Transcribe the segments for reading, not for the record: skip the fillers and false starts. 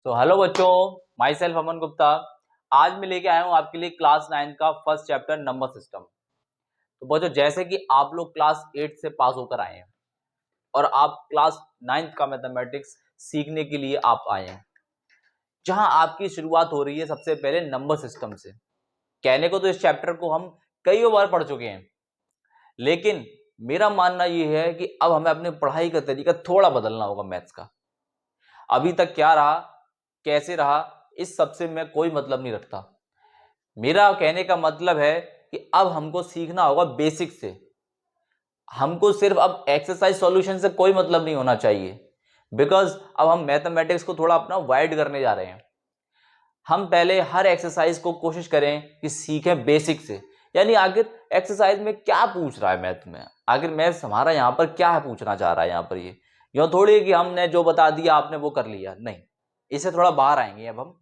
तो हेलो बच्चों, my self Aman Gupta. आज मैं लेके आया हूँ आपके लिए क्लास 9 का फर्स्ट चैप्टर नंबर सिस्टम। तो बच्चों, जैसे कि आप लोग क्लास 8 से पास होकर आए हैं और आप क्लास 9 का मैथमेटिक्स सीखने के लिए आप आए हैं, जहां आपकी शुरुआत हो रही है सबसे पहले नंबर सिस्टम से। कहने को तो इस चैप्टर को हम कई बार पढ़ चुके हैं, लेकिन मेरा मानना यह है कि अब हमें अपनी पढ़ाई का तरीका थोड़ा बदलना होगा। मैथ्स का अभी तक क्या रहा, कैसे रहा, इस सब से मैं कोई मतलब नहीं रखता। मेरा कहने का मतलब है कि अब हमको सीखना होगा बेसिक से। हमको सिर्फ अब एक्सरसाइज सॉल्यूशन से कोई मतलब नहीं होना चाहिए, बिकॉज अब हम मैथमेटिक्स को थोड़ा अपना वाइड करने जा रहे हैं। हम पहले हर एक्सरसाइज को कोशिश करें कि सीखें बेसिक से, यानी आखिर एक्सरसाइज में क्या पूछ रहा है मैथ में, आखिर मैथ्स हमारा यहाँ पर क्या है पूछना चाह रहा है यहाँ पर। ये यूँ थोड़ी है कि हमने जो बता दिया आपने वो कर लिया, नहीं। इससे थोड़ा बाहर आएंगे। अब हम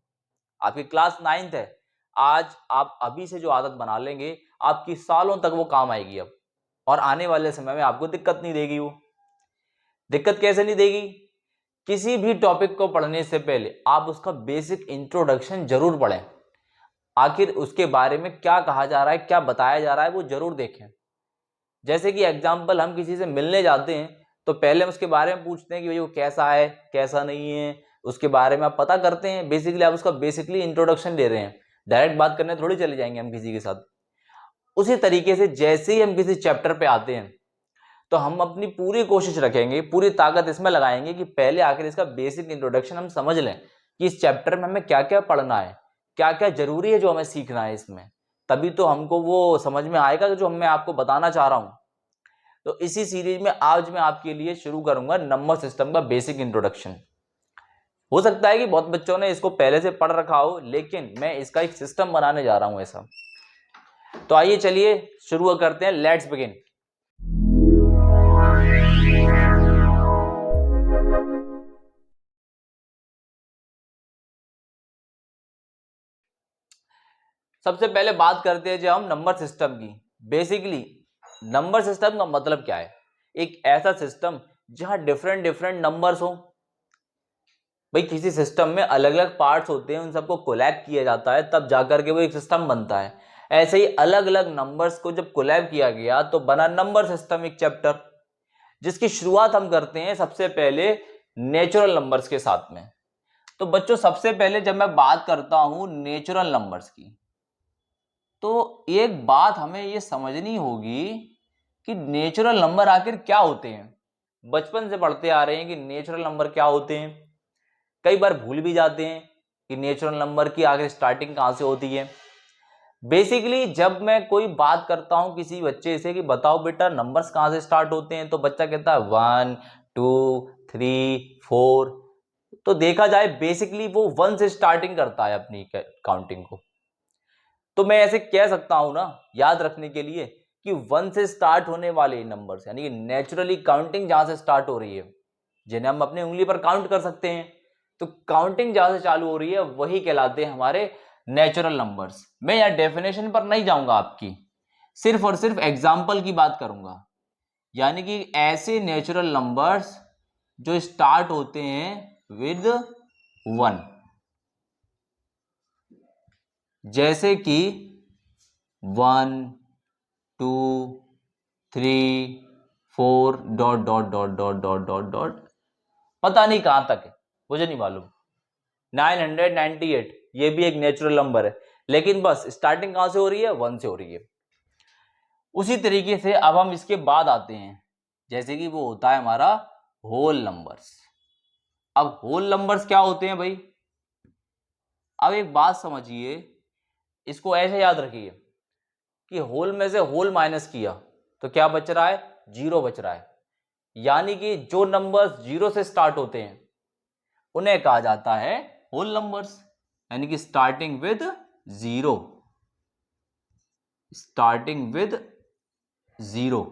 आपकी क्लास 9th है, आज आप अभी से जो आदत बना लेंगे आपकी सालों तक वो काम आएगी अब, और आने वाले समय में आपको दिक्कत नहीं देगी। वो दिक्कत कैसे नहीं देगी? किसी भी टॉपिक को पढ़ने से पहले आप उसका बेसिक इंट्रोडक्शन जरूर पढ़ें। आखिर उसके बारे में क्या कहा जा रहा है, क्या बताया जा रहा है, वो जरूर देखें। जैसे कि एग्जाम्पल, हम किसी से मिलने जाते हैं तो पहले हम उसके बारे में पूछते हैं कि भाई वो कैसा है, कैसा नहीं है, उसके बारे में आप पता करते हैं। बेसिकली आप उसका बेसिकली इंट्रोडक्शन ले रहे हैं। डायरेक्ट बात करने थोड़ी चले जाएंगे हम किसी के साथ। उसी तरीके से जैसे ही हम किसी चैप्टर पे आते हैं तो हम अपनी पूरी कोशिश रखेंगे, पूरी ताकत इसमें लगाएंगे कि पहले आखिर इसका बेसिक इंट्रोडक्शन हम समझ लें कि इस चैप्टर में हमें क्या क्या पढ़ना है, क्या क्या जरूरी है जो हमें सीखना है इसमें। तभी तो हमको वो समझ में आएगा जो मैं आपको बताना चाह रहा हूं। तो इसी सीरीज में आज मैं आपके लिए शुरू करूंगा नंबर सिस्टम का बेसिक इंट्रोडक्शन। हो सकता है कि बहुत बच्चों ने इसको पहले से पढ़ रखा हो, लेकिन मैं इसका एक सिस्टम बनाने जा रहा हूं ऐसा। तो आइए चलिए शुरू करते हैं। Let's begin. सबसे पहले बात करते हैं जो हम नंबर सिस्टम की। बेसिकली नंबर सिस्टम का मतलब क्या है? एक ऐसा सिस्टम जहां डिफरेंट डिफरेंट नंबर्स हो। भाई किसी सिस्टम में अलग अलग पार्ट्स होते हैं, उन सबको कोलैब किया जाता है, तब जाकर के वो एक सिस्टम बनता है। ऐसे ही अलग अलग नंबर्स को जब कोलैब किया गया तो बना नंबर सिस्टम, एक चैप्टर जिसकी शुरुआत हम करते हैं सबसे पहले नेचुरल नंबर्स के साथ में। तो बच्चों, सबसे पहले जब मैं बात करता हूं नेचुरल नंबर्स की, तो एक बात हमें ये समझनी होगी कि नेचुरल नंबर आखिर क्या होते हैं। बचपन से पढ़ते आ रहे हैं कि नेचुरल नंबर क्या होते हैं, कई बार भूल भी जाते हैं कि नेचुरल नंबर की आखिर स्टार्टिंग कहां से होती है। बेसिकली जब मैं कोई बात करता हूं किसी बच्चे से कि बताओ बेटा नंबर्स कहां से स्टार्ट होते हैं, तो बच्चा कहता है 1 2 3 4। तो देखा जाए बेसिकली वो 1 से स्टार्टिंग करता है अपनी काउंटिंग को। तो मैं ऐसे कह सकता हूं ना, याद रखने के लिए, कि 1 से स्टार्ट होने वाले नंबर्स यानी कि नेचुरली काउंटिंग जहां से स्टार्ट हो रही है, जिन्हें हम अपनी उंगली पर काउंट कर सकते हैं, तो काउंटिंग जहां से चालू हो रही है वही कहलाते हैं हमारे नेचुरल नंबर्स। मैं यहाँ डेफिनेशन पर नहीं जाऊंगा, आपकी सिर्फ और सिर्फ एग्जाम्पल की बात करूंगा। यानी कि ऐसे नेचुरल नंबर्स जो स्टार्ट होते हैं विद 1, जैसे कि 1 2 3 4 dot dot dot dot dot dot dot, पता नहीं कहां तक है, मुझे नहीं मालूम। 998 ये भी एक नेचुरल नंबर है, लेकिन बस स्टार्टिंग कहां से हो रही है? 1 से हो रही है। उसी तरीके से अब हम इसके बाद आते हैं, जैसे कि वो होता है हमारा होल नंबर्स। अब होल नंबर्स क्या होते हैं भाई? अब एक बात समझिए, इसको ऐसे याद रखिए कि होल में से होल माइनस किया तो क्या बच रहा है? 0 बच रहा है। यानी कि जो नंबर्स 0 से स्टार्ट होते हैं उन्हें कहा जाता है होल नंबर्स, यानी कि स्टार्टिंग विद 0, स्टार्टिंग विद 0।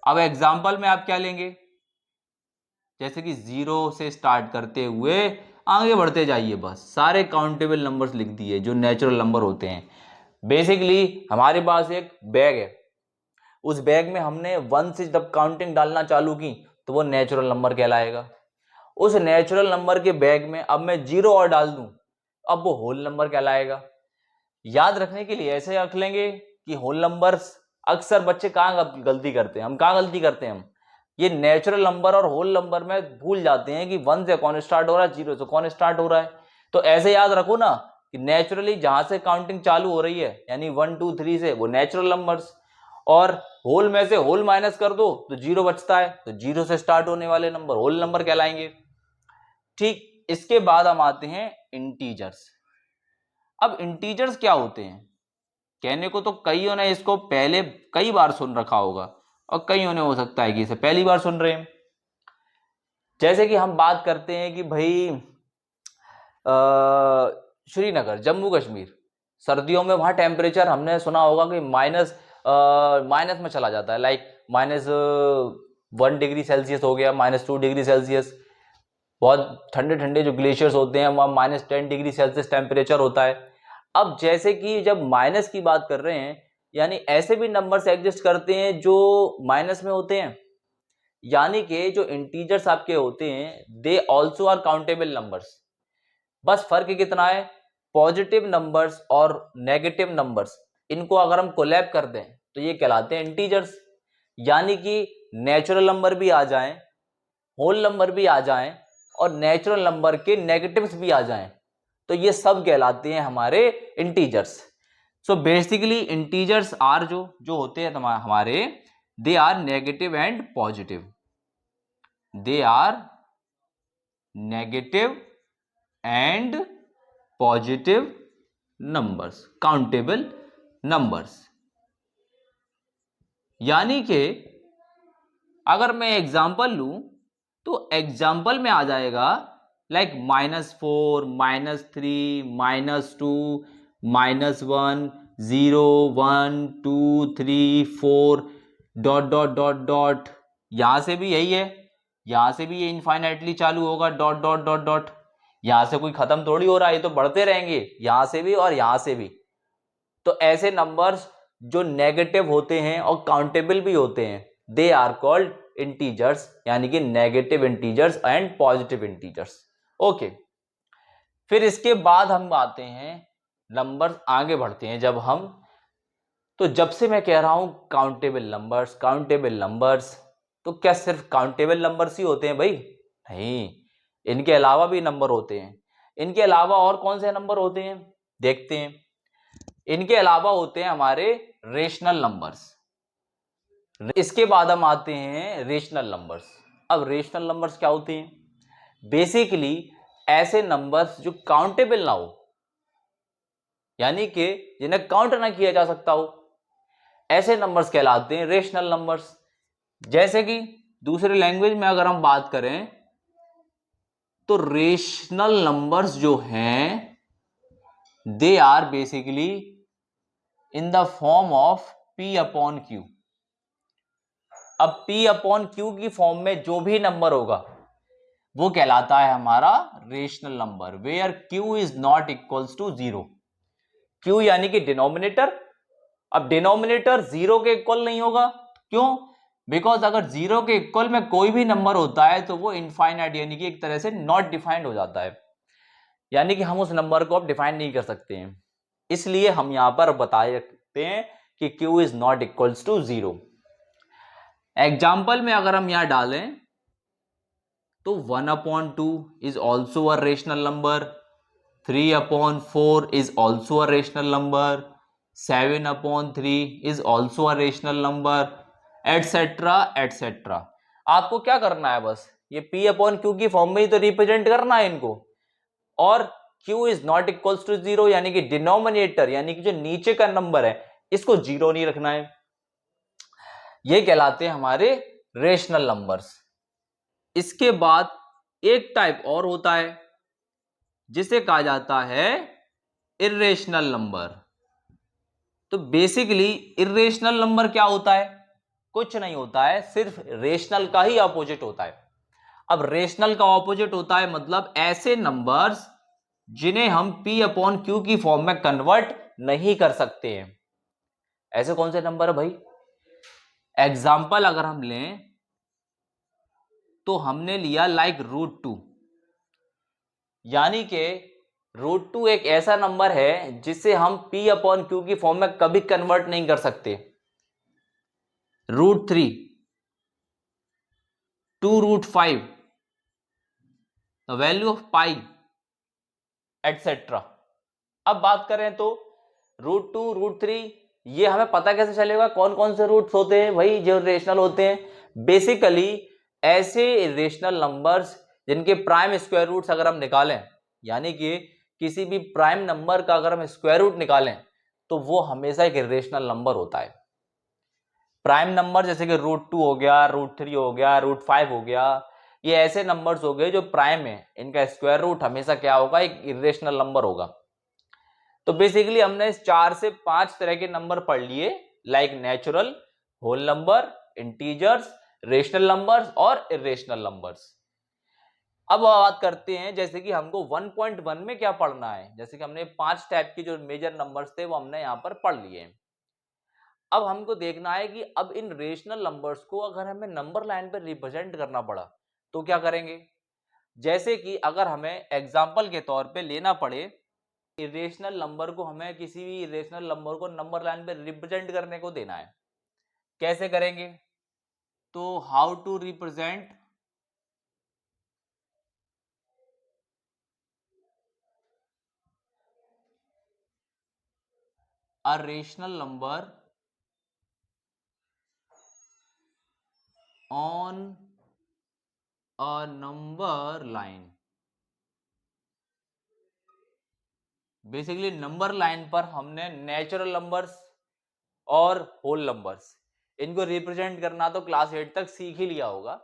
अब एग्जांपल में आप क्या लेंगे? जैसे कि 0 से स्टार्ट करते हुए आगे बढ़ते जाइए, बस सारे काउंटेबल नंबर्स लिख दिए जो नेचुरल नंबर होते हैं। बेसिकली हमारे पास एक बैग है, उस बैग में हमने 1 से जब काउंटिंग डालना चालू की तो वो नेचुरल नंबर कहलाएगा। उस नेचुरल नंबर के बैग में अब मैं 0 और डाल दूं, अब वो होल नंबर कहलाएगा। याद रखने के लिए ऐसे रख लेंगे कि होल नंबर्स अक्सर बच्चे कहाँ गलती करते हैं, हम कहाँ गलती करते हैं, हम ये नेचुरल नंबर और होल नंबर में भूल जाते हैं कि 1 से कौन स्टार्ट हो रहा है, 0 से कौन स्टार्ट हो रहा है। तो ऐसे याद रखो ना कि नेचुरली जहां से काउंटिंग चालू हो रही है यानी 1 2 3 से, वो नेचुरल नंबर्स, और होल में से होल माइनस कर दो तो 0 बचता है, तो 0 से स्टार्ट होने वाले नंबर होल नंबर कहलाएंगे। ठीक, इसके बाद हम आते हैं इंटीजर्स। अब इंटीजर्स क्या होते हैं, कहने को तो कईयों ने इसको पहले कई बार सुन रखा होगा और कईयों ने हो सकता है कि इसे पहली बार सुन रहे हैं। जैसे कि हम बात करते हैं कि भाई श्रीनगर, जम्मू कश्मीर, सर्दियों में वहां टेम्परेचर हमने सुना होगा कि माइनस में चला जाता है, लाइक -1 डिग्री सेल्सियस हो गया, -2 डिग्री सेल्सियस। बहुत ठंडे ठंडे जो ग्लेशियर्स होते हैं वहाँ -10 डिग्री सेल्सियस टेम्परेचर होता है। अब जैसे कि जब माइनस की बात कर रहे हैं, यानी ऐसे भी नंबर्स एग्जिस्ट करते हैं जो माइनस में होते हैं, यानी कि जो इंटीजर्स आपके होते हैं they also are countable numbers. बस फर्क कितना है, पॉजिटिव नंबर्स और नेगेटिव नंबर्स, इनको अगर हम कोलैब कर दें तो ये कहलाते हैं इंटीजर्स। यानी कि नेचुरल नंबर भी आ जाएं, होल नंबर भी आ जाएं और नेचुरल नंबर के नेगेटिव्स भी आ जाएं, तो ये सब कहलाते हैं हमारे integers. So basically integers are जो होते हैं हमारे, they are negative and positive, they are negative and positive numbers, countable numbers. यानी कि अगर मैं एग्जांपल लूं तो एग्जाम्पल में आ जाएगा like -4, -3, -2, -1, 0, 1, 2, 3, 4 dot dot dot dot. यहां से भी यही है, यहां से भी ये इनफाइनाइटली चालू होगा, डॉट डॉट डॉट डॉट। यहां से कोई खत्म थोड़ी हो रहा है, ये तो बढ़ते रहेंगे, यहां से भी और यहां से भी। तो ऐसे नंबर्स जो नेगेटिव होते हैं और काउंटेबल भी होते हैं, दे आर कॉल्ड इंटीजर्स, यानी कि negative integers and positive integers. Okay, फिर इसके बाद हम आते हैं नंबर्स, आगे बढ़ते हैं जब हम, तो जब से मैं कह रहा हूं काउंटेबल नंबर्स, काउंटेबल नंबर्स, तो क्या सिर्फ काउंटेबल नंबर्स ही होते हैं भाई? नहीं, इनके अलावा भी नंबर होते हैं। इनके अलावा और कौन से नंबर होते हैं देखते हैं। इनके अलावा होते हैं हमारे रेशनल नंबर्स। इसके बाद हम आते हैं रेशनल नंबर्स। अब रेशनल नंबर्स क्या होते हैं? बेसिकली ऐसे नंबर्स जो काउंटेबल ना हो, यानी कि जिन्हें काउंट ना किया जा सकता हो, ऐसे नंबर्स कहलाते हैं रेशनल नंबर्स। जैसे कि दूसरे लैंग्वेज में अगर हम बात करें तो रेशनल नंबर्स जो हैं they are basically in the form of P upon Q। अब P अपॉन Q की फॉर्म में जो भी नंबर होगा वो कहलाता है हमारा rational number, where Q is not equals to 0। Q यानी कि डिनोमिनेटर। अब डिनोमिनेटर 0 के इक्वल नहीं होगा, क्यों? बिकॉज अगर 0 के इक्वल में कोई भी नंबर होता है तो वो इनफाइनाइट यानी कि एक तरह से नॉट डिफाइंड हो जाता है, यानी कि हम उस नंबर को अब डिफाइन नहीं कर सकते हैं। इसलिए हम यहां पर बता सकते हैं कि Q is not equals to 0। Example में अगर हम यहां डालें तो 1/2 is also a rational number, 3/4 is also a rational number, 7/3 is also a rational number, etc etc। आपको क्या करना है, बस ये P अपॉन Q की फॉर्म में ही तो रिप्रेजेंट करना है इनको, और Q is not equals to 0 यानी कि डिनोमिनेटर यानी कि जो नीचे का नंबर है इसको 0 नहीं रखना है। ये कहलाते हैं हमारे रेशनल नंबर्स। इसके बाद एक टाइप और होता है जिसे कहा जाता है इर्रेशनल नंबर। तो बेसिकली इर्रेशनल नंबर क्या होता है? कुछ नहीं होता है, सिर्फ रेशनल का ही ऑपोजिट होता है। अब रेशनल का ऑपोजिट होता है मतलब ऐसे नंबर्स जिन्हें हम P अपॉन Q की फॉर्म में कन्वर्ट नहीं कर सकते हैं। ऐसे कौन से नंबर है भाई? एग्जाम्पल अगर हम लें तो हमने लिया लाइक √2। यानी कि √2 एक ऐसा नंबर है जिसे हम p/q की फॉर्म में कभी कन्वर्ट नहीं कर सकते। √3 2√5 the value of pi etcetera. अब बात करें तो √2 √3 ये हमें पता कैसे चलेगा कौन कौन से रूट्स होते हैं? वही जो रेशनल होते हैं। बेसिकली ऐसे रेशनल नंबर्स जिनके प्राइम स्क्वायर रूट्स अगर हम निकालें, यानी कि किसी भी प्राइम नंबर का अगर हम स्क्वायर रूट निकालें तो वो हमेशा एक इरेशनल नंबर होता है। प्राइम नंबर जैसे कि √2 हो गया, √3 हो गया, √5 हो गया, ये ऐसे नंबर्स हो गए जो प्राइम है, इनका स्क्वायर रूट हमेशा क्या होगा? एक इरेशनल नंबर होगा। तो बेसिकली हमने इस 4 से 5 तरह के नंबर पढ़ लिए, like natural, whole number, integers, rational numbers और इरेशनल नंबर्स। अब बात करते हैं जैसे कि हमको 1.1 में क्या पढ़ना है। जैसे कि हमने 5 टाइप के जो मेजर नंबर्स थे वो हमने यहाँ पर पढ़ लिए हैं। अब हमको देखना है कि अब इन रेशनल नंबर्स को अगर हमें नंबर लाइन पर रिप्रेजेंट करना पड़ा तो क्या करेंगे। जैसे कि अगर हमें एग्जाम्पल के तौर पे लेना पड़े, इरेशनल नंबर को हमें किसी भी इरेशनल नंबर को नंबर लाइन पे रिप्रेजेंट करने को देना है, कैसे करेंगे? तो how to represent a rational number on a number line. Basically number line पर हमने नेचुरल नंबर्स और होल नंबर्स इनको रिप्रेजेंट करना तो क्लास 8 तक सीख ही लिया होगा।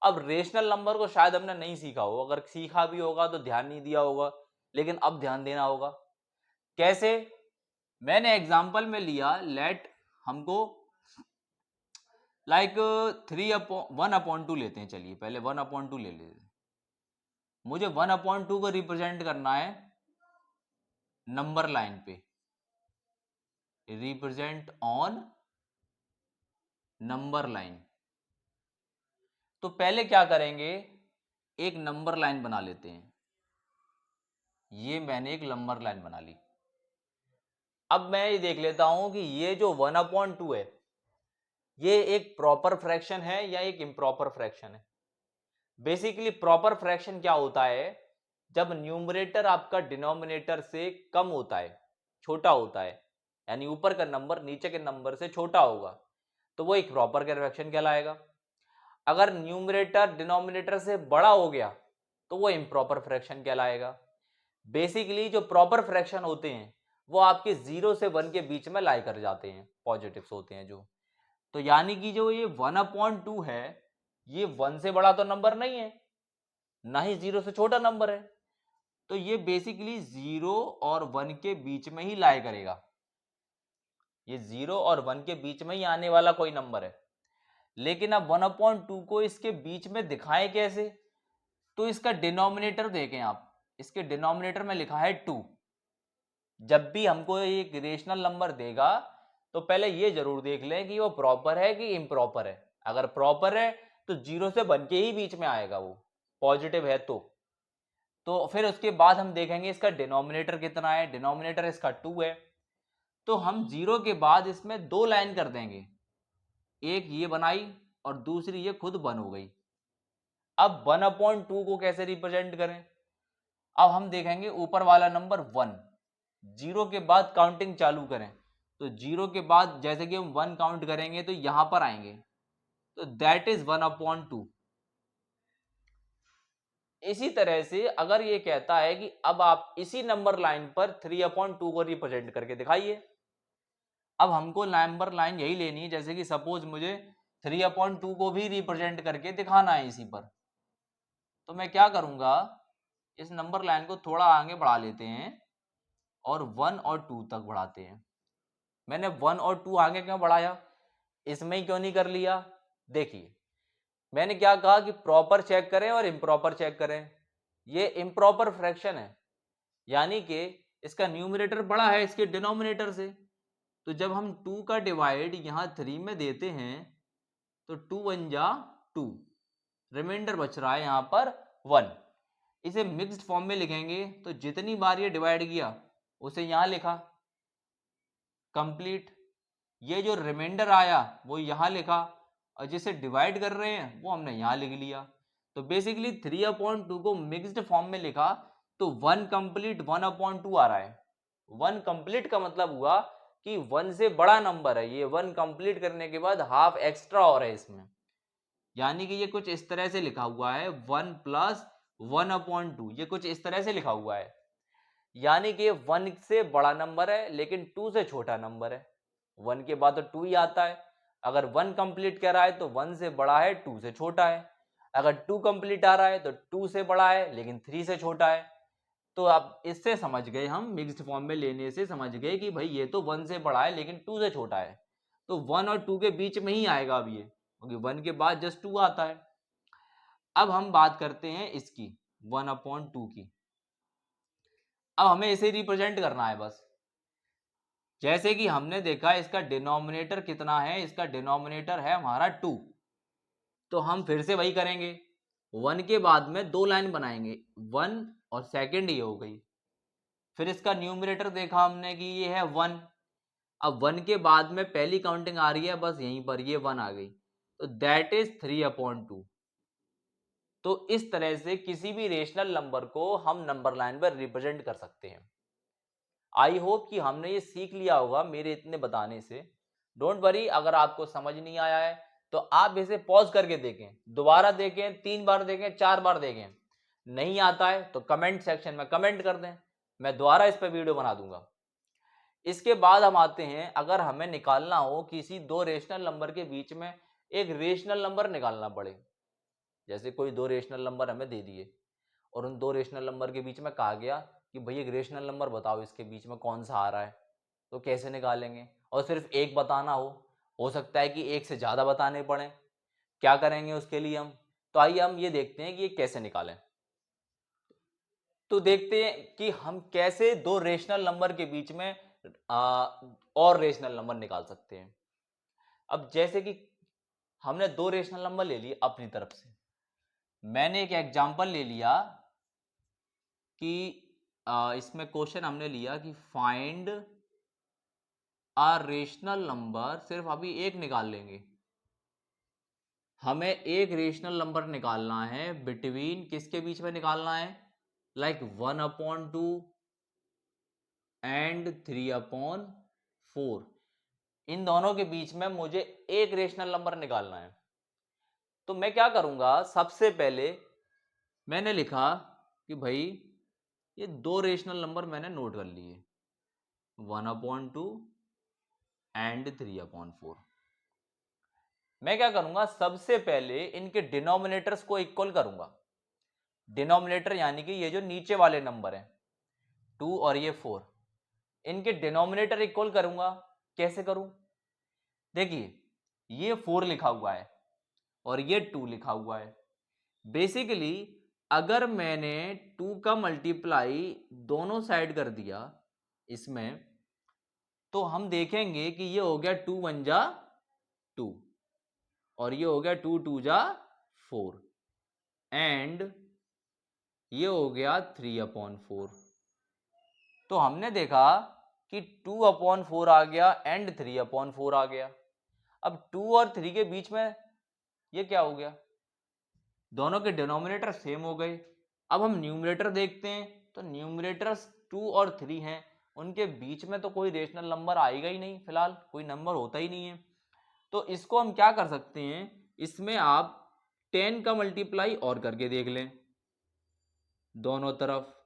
अब रेशनल नंबर को शायद हमने नहीं सीखा हो, अगर सीखा भी होगा तो ध्यान नहीं दिया होगा, लेकिन अब ध्यान देना होगा। कैसे? मैंने एग्जांपल में लिया, लेट हमको लाइक 1/2 लेते हैं। चलिए पहले 1/2 ले लेते हैं। मुझे 1/2 को रिप्रेजेंट करना है नंबर लाइन पे, रिप्रेजेंट ऑन नंबर लाइन। तो पहले क्या करेंगे, एक नंबर लाइन बना लेते हैं। ये मैंने एक नंबर लाइन बना ली। अब मैं ये देख लेता हूं कि ये जो 1/2 है ये एक प्रॉपर फ्रैक्शन है या एक इम्प्रॉपर फ्रैक्शन है। बेसिकली प्रॉपर फ्रैक्शन क्या होता है? जब न्यूमरेटर आपका डिनोमिनेटर से कम होता है, छोटा होता है, यानी ऊपर का नंबर नीचे के नंबर से छोटा होगा तो वो एक प्रॉपर फ्रैक्शन कहलाएगा। अगर न्यूमरेटर डिनोमिनेटर से बड़ा हो गया तो वो इम्प्रॉपर फ्रैक्शन कहलाएगा। बेसिकली जो प्रॉपर फ्रैक्शन होते हैं वो आपके 0 से 1 के बीच में लाई कर जाते हैं, पॉजिटिव्स होते हैं जो। तो यानी कि जो ये 1/2 है ये 1 से बड़ा तो नंबर नहीं है, ना ही 0 से छोटा नंबर है, तो ये बेसिकली 0 और 1 के बीच में ही लाई करेगा। ये 0 और 1 के बीच में ही आने वाला कोई नंबर है। लेकिन अब 1/2 को इसके बीच में दिखाएं कैसे? तो इसका डिनोमिनेटर देखें आप, इसके डिनोमिनेटर में लिखा है 2। जब भी हमको एक रेशनल नंबर देगा तो पहले ये जरूर देख लें कि वो प्रॉपर है कि इम्प्रॉपर है। अगर प्रॉपर है तो 0 से 1 के ही बीच में आएगा, वो पॉजिटिव है तो फिर उसके बाद हम देखेंगे इसका डिनोमिनेटर कितना है। डिनोमिनेटर इसका 2 है, तो हम 0 के बाद इसमें 2 लाइन कर देंगे, एक ये बनाई और दूसरी ये खुद 1 हो गई। अब 1/2 को कैसे रिप्रेजेंट करें? अब हम देखेंगे ऊपर वाला नंबर 1, 0 के बाद काउंटिंग चालू करें तो 0 के बाद जैसे कि हम 1 काउंट करेंगे तो यहां पर आएंगे, तो दैट इज 1/2। इसी तरह से अगर ये कहता है कि अब आप इसी नंबर लाइन पर 3/2 को रिप्रेजेंट करके दिखाइए। अब हमको नंबर लाइन यही लेनी है, जैसे कि सपोज मुझे 3/2 को भी रिप्रेजेंट करके दिखाना है इसी पर, तो मैं क्या करूंगा, इस नंबर लाइन को थोड़ा आगे बढ़ा लेते हैं और 1 और 2 तक बढ़ाते हैं। मैंने 1 और 2 आगे क्यों बढ़ाया, इसमें ही क्यों नहीं कर लिया? देखिए मैंने क्या कहा कि प्रॉपर चेक करें और इम्प्रॉपर चेक करें। ये इम्प्रॉपर फ्रैक्शन है, यानी कि इसका न्यूमरेटर बड़ा है इसके डिनोमिनेटर से, तो जब हम 2 का डिवाइड यहां 3 में देते हैं तो 2 1 जा 2, रिमाइंडर बच रहा है यहां पर 1। इसे मिक्स्ड फॉर्म में लिखेंगे तो जितनी बार ये डिवाइड किया उसे यहाँ लिखा कंप्लीट, ये जो रिमाइंडर आया वो यहाँ लिखा और जिसे डिवाइड कर रहे हैं वो हमने यहाँ लिख लिया। तो बेसिकली 3/2 को मिक्स्ड फॉर्म में लिखा तो 1 कंप्लीट 1/2 आ रहा है। 1 कंप्लीट का मतलब हुआ कि 1 से बड़ा नंबर है, ये 1 कंप्लीट करने के बाद हाफ एक्स्ट्रा और है इसमें, यानी कि ये कुछ इस तरह से लिखा हुआ है 1 + 1/2, ये कुछ इस तरह से लिखा हुआ है, यानी कि 1 से बड़ा नंबर है लेकिन 2 से छोटा नंबर है। 1 के बाद तो 2 ही आता है। अगर 1 कंप्लीट कर रहा है तो 1 से बड़ा है 2 से छोटा है। अगर 2 कंप्लीट आ रहा है तो 2 से बड़ा है लेकिन 3 से छोटा है। तो अब इससे समझ गए, हम मिक्स्ड फॉर्म में लेने से समझ गए कि भाई ये तो 1 से बड़ा है लेकिन 2 से छोटा है, तो 1 और 2 के बीच में ही आएगा अब ये, क्योंकि 1 के बाद जस्ट 2 आता है। अब हम बात करते हैं इसकी 1/2 की। अब हमें इसे रिप्रेजेंट करना है बस। जैसे कि हमने देखा इसका डिनोमिनेटर कितना है, इसका डिनोमिनेटर है हमारा 2, तो हम फिर से वही करेंगे, 1 के बाद में 2 लाइन बनाएंगे, 1 और सेकंड ये हो गई। फिर इसका न्यूमरेटर देखा हमने कि ये है 1, अब 1 के बाद में पहली काउंटिंग आ रही है बस यहीं पर, ये 1 आ गई, तो दैट इज 3/2। तो इस तरह से किसी भी रेशनल नंबर को हम नंबर लाइन पर रिप्रेजेंट कर सकते हैं। आई होप कि हमने ये सीख लिया होगा मेरे इतने बताने से। डोंट वरी, अगर आपको समझ नहीं आया है तो आप इसे पॉज करके देखें, दोबारा देखें, 3 बार देखें, 4 बार देखें। नहीं आता है तो कमेंट सेक्शन में कमेंट कर दें, मैं दोबारा इस पर वीडियो बना दूंगा। इसके बाद हम आते हैं, अगर हमें निकालना हो किसी दो रेशनल नंबर के बीच में एक रेशनल नंबर निकालना पड़े, जैसे कोई दो रेशनल नंबर हमें दे दिए और उन दो रेशनल नंबर के बीच में कहा गया कि भाई एक रेशनल नंबर बताओ इसके बीच में कौन सा आ रहा है, तो कैसे निकालेंगे? और सिर्फ एक बताना हो सकता है कि एक से ज़्यादा बताने पड़े, क्या करेंगे उसके लिए हम? तो आइए हम ये देखते हैं कि ये कैसे निकालें। तो देखते हैं कि हम कैसे दो रेशनल नंबर के बीच में और रेशनल नंबर निकाल सकते हैं। अब जैसे कि हमने दो रेशनल नंबर ले लिए अपनी तरफ से, मैंने एक एग्जांपल ले लिया कि इसमें क्वेश्चन हमने लिया कि फाइंड अ रेशनल नंबर, सिर्फ अभी एक निकाल लेंगे, हमें एक रेशनल नंबर निकालना है बिटवीन, किसके बीच में निकालना है, लाइक 1/2 एंड 3/4, इन दोनों के बीच में मुझे एक रेशनल नंबर निकालना है। तो मैं क्या करूंगा, सबसे पहले मैंने लिखा कि भाई ये दो रेशनल नंबर मैंने नोट कर लिए, 1/2 एंड 3/4। मैं क्या करूंगा, सबसे पहले इनके डिनोमिनेटर्स को इक्वल करूंगा। डिनोमिनेटर यानी कि ये जो नीचे वाले नंबर हैं 2 और ये 4, इनके डिनोमिनेटर इक्वल करूंगा। कैसे करूं? देखिए ये 4 लिखा हुआ है और ये 2 लिखा हुआ है। बेसिकली अगर मैंने 2 का मल्टीप्लाई दोनों साइड कर दिया इसमें, तो हम देखेंगे कि ये हो गया 2 1 जा 2 और ये हो गया 2 2 जा 4 एंड ये हो गया 3/4। तो हमने देखा कि 2/4 आ गया एंड 3/4 आ गया। अब 2 और 3 के बीच में ये क्या हो गया, दोनों के डिनोमिनेटर सेम हो गए। अब हम न्यूमरेटर देखते हैं, तो न्यूमरेटर्स 2 और 3 हैं, उनके बीच में तो कोई रेशनल नंबर आएगा ही नहीं, फिलहाल कोई नंबर होता ही नहीं है। तो इसको हम क्या कर सकते हैं, इसमें आप 10 का मल्टीप्लाई और करके देख लें दोनों तरफ।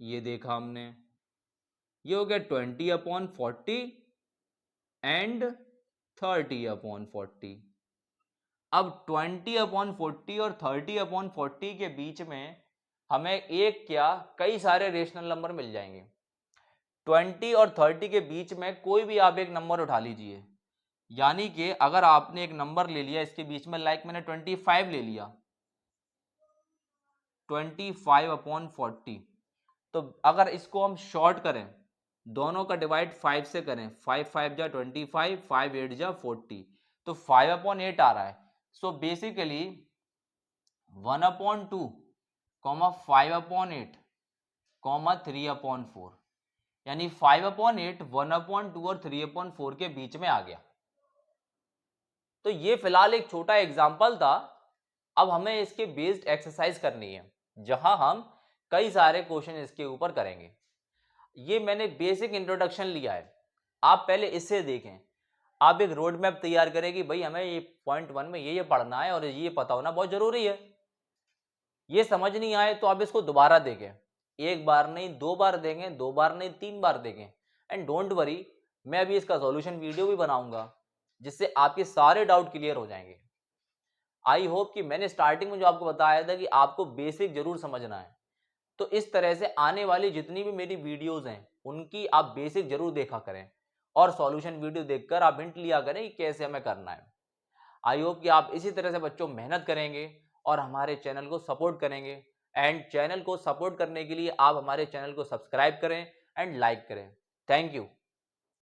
ये देखा हमने, ये हो गया 20/40 एंड 30/40। अब 20/40 और 30/40 के बीच में हमें एक क्या कई सारे रेशनल नंबर मिल जाएंगे। 20 और 30 के बीच में कोई भी आप एक नंबर उठा लीजिए, यानी कि अगर आपने एक नंबर ले लिया इसके बीच में, लाइक मैंने 25 ले लिया, 25/40, तो अगर इसको हम शॉर्ट करें, दोनों का डिवाइड 5 से करें, 5 5 जा 25, 5 8 जा 40, तो 5/8 आ रहा है। सो बेसिकली 1/2, 5/8, 3/4, यानी 5/8, 1/2 और 3/4 के बीच में आ गया। तो ये फिलहाल एक छोटा एग्जाम्पल था। अब हमें इसके बेस्ड एक्सरसाइज करनी है, जहां हम कई सारे क्वेश्चन इसके ऊपर करेंगे। ये मैंने बेसिक इंट्रोडक्शन लिया है, आप पहले इससे देखें। आप एक रोड मैप तैयार करें कि भाई हमें ये पॉइंट 1 में ये पढ़ना है और ये पता होना बहुत जरूरी है। ये समझ नहीं आए तो आप इसको दोबारा देखें, एक बार नहीं 2 बार देखें, 2 बार नहीं 3 बार देखें। एंड डोंट वरी, मैं अभी इसका सॉल्यूशन वीडियो भी बनाऊंगा, जिससे आपके सारे डाउट क्लियर हो जाएंगे। आई होप कि मैंने स्टार्टिंग में जो आपको बताया था कि आपको बेसिक जरूर समझना है, तो इस तरह से आने वाली जितनी भी मेरी वीडियोस हैं उनकी आप बेसिक जरूर देखा करें और सॉल्यूशन वीडियो देखकर आप हिंट लिया करें कि कैसे हमें करना है। आई होप कि आप इसी तरह से बच्चों मेहनत करेंगे और हमारे चैनल को सपोर्ट करेंगे। एंड चैनल को सपोर्ट करने के लिए आप हमारे चैनल को सब्सक्राइब करें एंड लाइक करें। Thank you.